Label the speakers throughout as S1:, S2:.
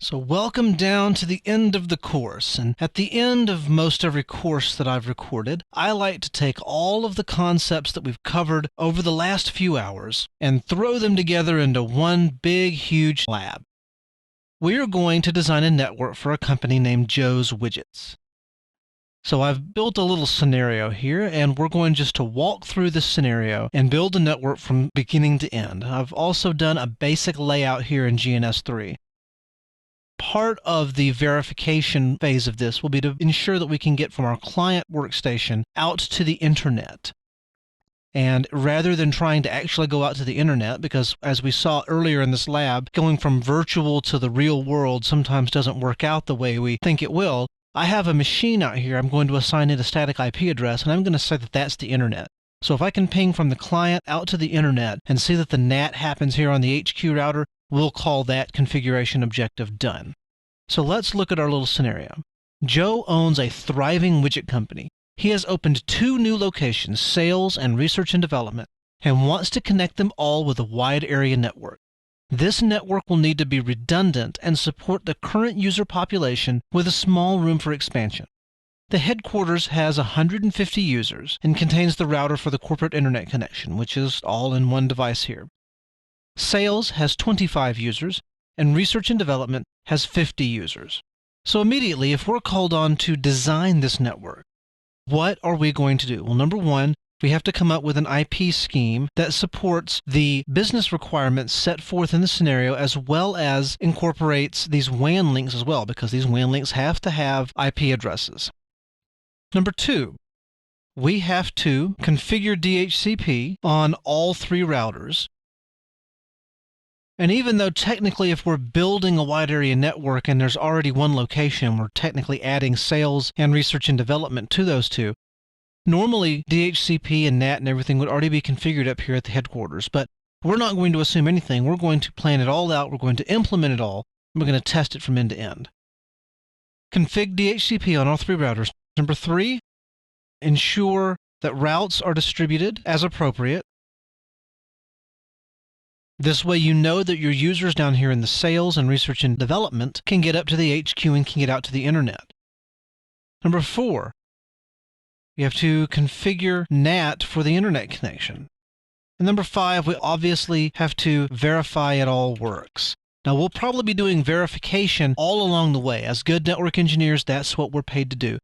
S1: So welcome down to the end of the course, and at the end of most every course that I've recorded, I like to take all of the concepts that we've covered over the last few hours and throw them together into one big, huge lab. We are going to design a network for a company named Joe's Widgets. So I've built a little scenario here, and we're going just to walk through this scenario and build a network from beginning to end. I've also done a basic layout here in GNS3. Part of the verification phase of this will be to ensure that we can get from our client workstation out to the internet. And rather than trying to actually go out to the internet, because as we saw earlier in this lab, going from virtual to the real world sometimes doesn't work out the way we think it will, I have a machine out here. I'm going to assign it a static IP address, and I'm going to say that that's the internet. So if I can ping from the client out to the internet and see that the NAT happens here on the HQ router, we'll call that configuration objective done. So let's look at our little scenario. Joe owns a thriving widget company. He has opened 2 new locations, sales and research and development, and wants to connect them all with a wide area network. This network will need to be redundant and support the current user population with a small room for expansion. The headquarters has 150 users and contains the router for the corporate internet connection, which is all in one device here. Sales has 25 users, and research and development has 50 users. So immediately, if we're called on to design this network, what are we going to do? Well, number one, we have to come up with an IP scheme that supports the business requirements set forth in the scenario, as well as incorporates these WAN links as well, because these WAN links have to have IP addresses. Number two, we have to configure DHCP on all 3 routers. And even though technically if we're building a wide area network and there's already one location, we're technically adding sales and research and development to those 2, normally DHCP and NAT and everything would already be configured up here at the headquarters. But we're not going to assume anything. We're going to plan it all out. We're going to implement it all. And we're going to test it from end to end. Config DHCP on all 3 routers. Number 3, ensure that routes are distributed as appropriate. This way you know that your users down here in the sales and research and development can get up to the HQ and can get out to the internet. Number 4, you have to configure NAT for the internet connection. And number 5, we obviously have to verify it all works. Now we'll probably be doing verification all along the way. As good network engineers, that's what we're paid to do.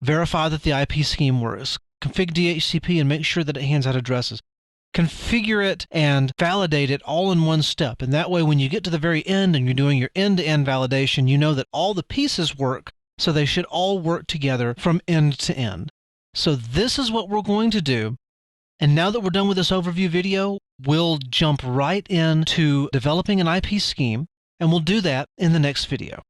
S1: Verify that the IP scheme works. Config DHCP and make sure that it hands out addresses. Configure it and validate it all in one step. And that way, when you get to the very end and you're doing your end-to-end validation, you know that all the pieces work, so they should all work together from end to end. So this is what we're going to do. And now that we're done with this overview video, we'll jump right into developing an IP scheme, and we'll do that in the next video.